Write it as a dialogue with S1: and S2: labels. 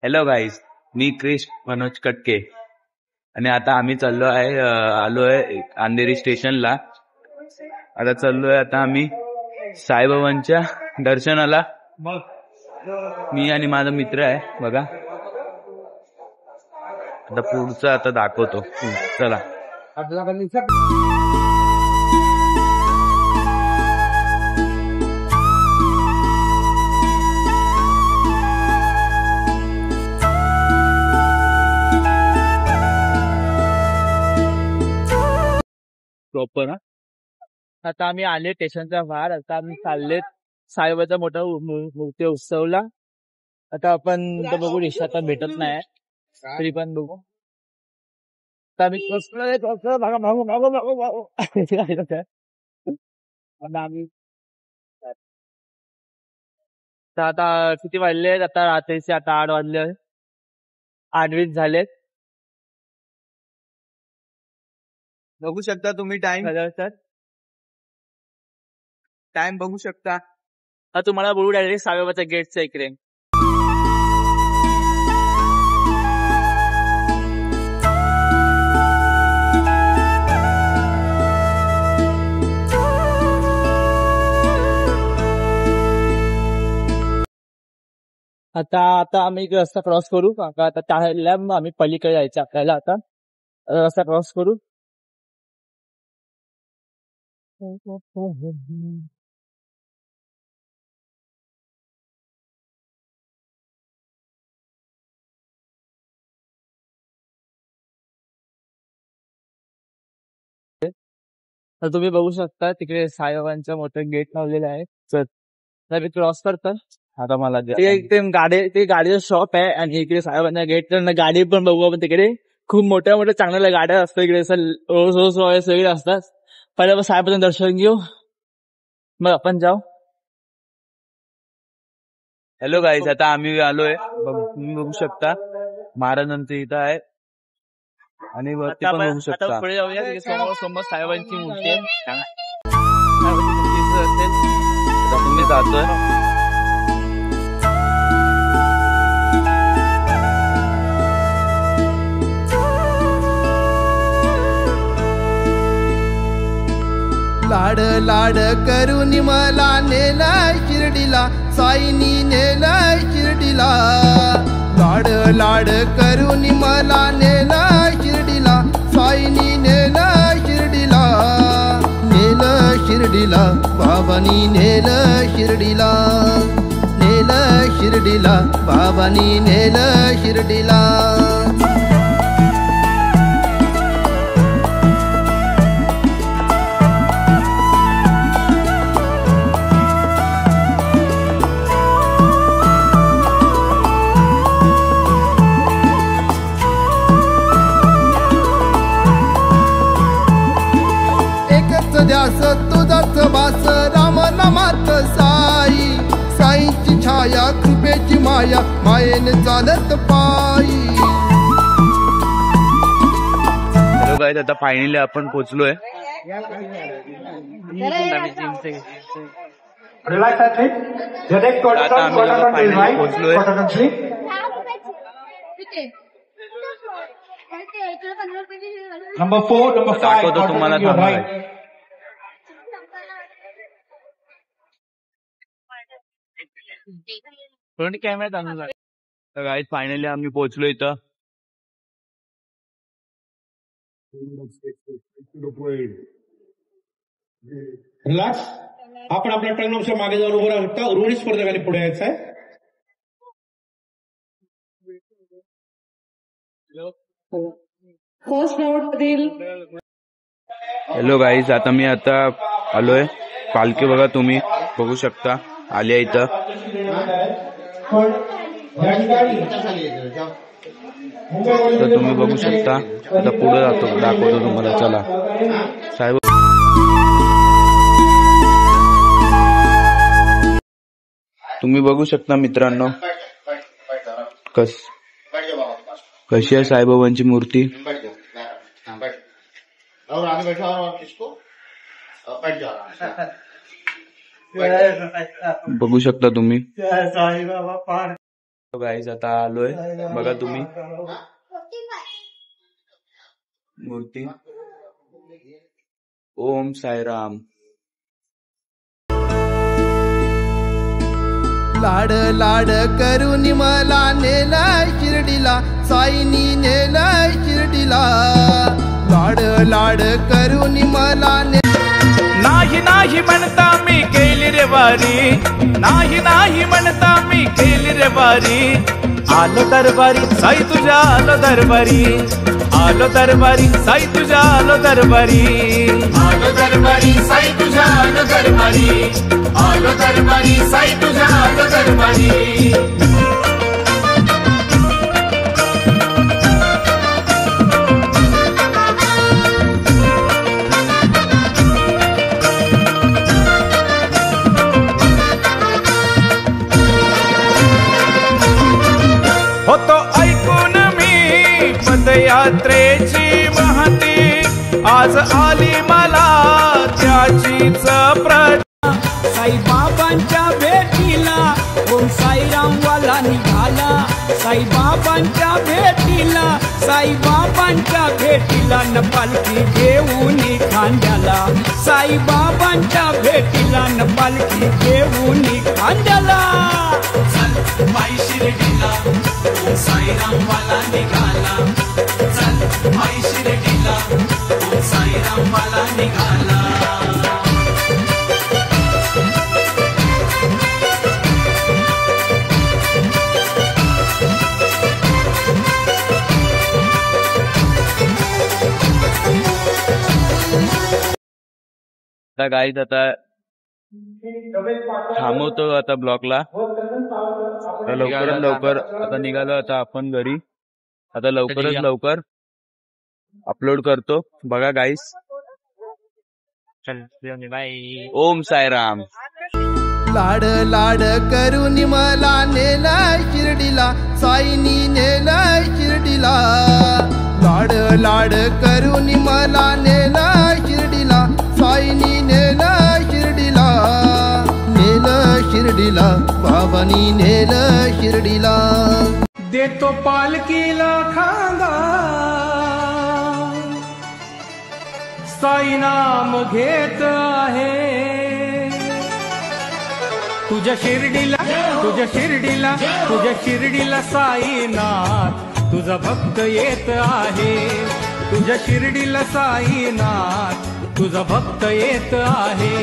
S1: Hello guys, मी क्रिश मनोज कटके आणि आता आम्ही आलोय अंधेरी स्टेशनला. आता चाललोय आम्ही साईबाबांच्या दर्शनाला. मी आणि माझा मित्र आहे बघा. आता पुढचं आता दाखवतो. चला. प्रॉपर आता आम्ही आले स्टेशनच्या बाहेर. आता आम्ही चाललेत साईबाबाचा मोठा मूर्ती उत्सवला. आता आपण बघू, रिक्षा आता भेटत नाही तरी पण बघू. आता आम्ही आता किती वाजले? आता रात्रीचे आता 8 वाजले, 8:20 झालेत. बघू शकता तुम्ही टाइम बघू शकता. तुम्हाला बोलू डायरेक्ट साईबाबाच्या गेटच्या इकडे. आता आम्ही रस्ता क्रॉस करू का? आता त्याला आम्ही पलीकडे जायचं आपल्याला. आता रस्ता क्रॉस करू. तर तुम्ही बघू शकता तिकडे साईबाबांचं मोठं गेट लावलेलं आहे. तर मी क्रॉस करतो. आता मला गाडीचं शॉप आहे आणि इकडे साईबाबांच्या गेट गाडी पण बघू आपण. तिकडे खूप मोठ्या मोठ्या चांगल्या गाड्या असतात इकडे. रोज सगळे असतात. पहिले साईबाबांचं दर्शन घेऊ, मग आपण जाऊ. हॅलो गाईज, आता आम्ही आलोय. तुम्ही बघू शकता महाराजांचं इथं आहे आणि वरती पण बघू शकता. पुढे जाऊया. समोर साईबाबांची मूर्ती आहे. आता तुम्ही जातोय.
S2: लाड लाड करून मला नेलं शिर्डीला, साईनी नेलं शिर्डीला. लाड लाड करून मला नेलं शिर्डीला, साईनी नेलं शिर्डीला. नेलं शिर्डीला, बाबांनी नेलं शिर्डीला. नेलं शिर्डीला, बाबांनी नेलं शिर्डीला. ध्यास तुझाच वास, राम नामात साई. साईची छाया, कृपेची माया, मायेने चालत पायी.
S1: हॅलो गाईज, आता फायनली आपण पोहोचलोय. आता आम्ही पोहोचलोय.
S3: नंबर 4, नंबर 5
S1: तुम्हाला फ्रंट कॅमेऱ्यात आणून. गाईज फायनली आम्ही पोहोचलो इथं.
S3: रिलॅक्स. आपण आपल्या टर्ननुसार मागे जाऊन उभं राहू शकता. उर्वरित स्पर्धकांनी पुढे यायचं आहे.
S1: हॅलो गाईज, आता मी आलोय. पालखी बघा, तुम्ही बघू शकता आली इथं. तर तुम्ही बघू शकता. आता पुढे दाखवतो तुम्हाला. चला. साहेब तुम्ही बघू शकता मित्रांनो कशी आहे साईबाबांची मूर्ती. बघू शकता तुम्ही. गाईज आता आलोय बघा तुम्ही मूर्ती. ओम साईराम.
S2: लाड लाड करून मला नेलं शिर्डीला, साईनी नेलं शिर्डीला. लाड लाड करून मला
S4: नाही नाही म्हणता मी केली रे वारी, नाही नाही म्हणता मी केली रे वारी. आलो दरबारी साई तुझ्या आलो दरबारी, आलो दरबारी साई तुझ्या आलो दरबारी, आलो दरबारी साई तुझ्या आलो दरबारी, आलो दरबारी साई तुझ्या आलो दरबारी. होतो ऐकून मी पदयात्रेची महती, आज आली मला त्याचीच प्रत. साईबाबांच्या भेटीला ओम साईराम वाला निघाला, साईबाबांच्या भेटीला, साईबाबांच्या भेटीला न पालखी घेऊन खांद्याला, साईबाबांच्या भेटीला न पालखी घेऊन खांद्याला. चल माई शिर्डीला ओम साईराम वाला निघाला, चल माई शिर्डीला ओम साईराम वाला निघाला.
S1: आता गाईज आता थांबवतो आता ब्लॉकला. लवकरात लवकर आता निघालो आता आपण घरी. आता लवकरात लवकर अपलोड करतो बघा गाईस. ओम साईराम.
S2: लाड लाड करून मला नेलं शिर्डीला, साईनी नेलं शिर्डीला. लाड लाड करून मला नेलं शिर्डीला, साईनी नेलं शिर्डीला. नेलं शिर्डीला, बाबांनी नेलं शिर्डीला.
S4: देतो पालखीला खांदा, साई नाम घेत आहे. तुझ्या शिर्डीला, तुझ्या शिर्डीला, तुझ्या शिर्डीला साईनाथ तुझा भक्त येत आहे. तुझ्या शिर्डीला साईनाथ तुझा भक्त येत आहे.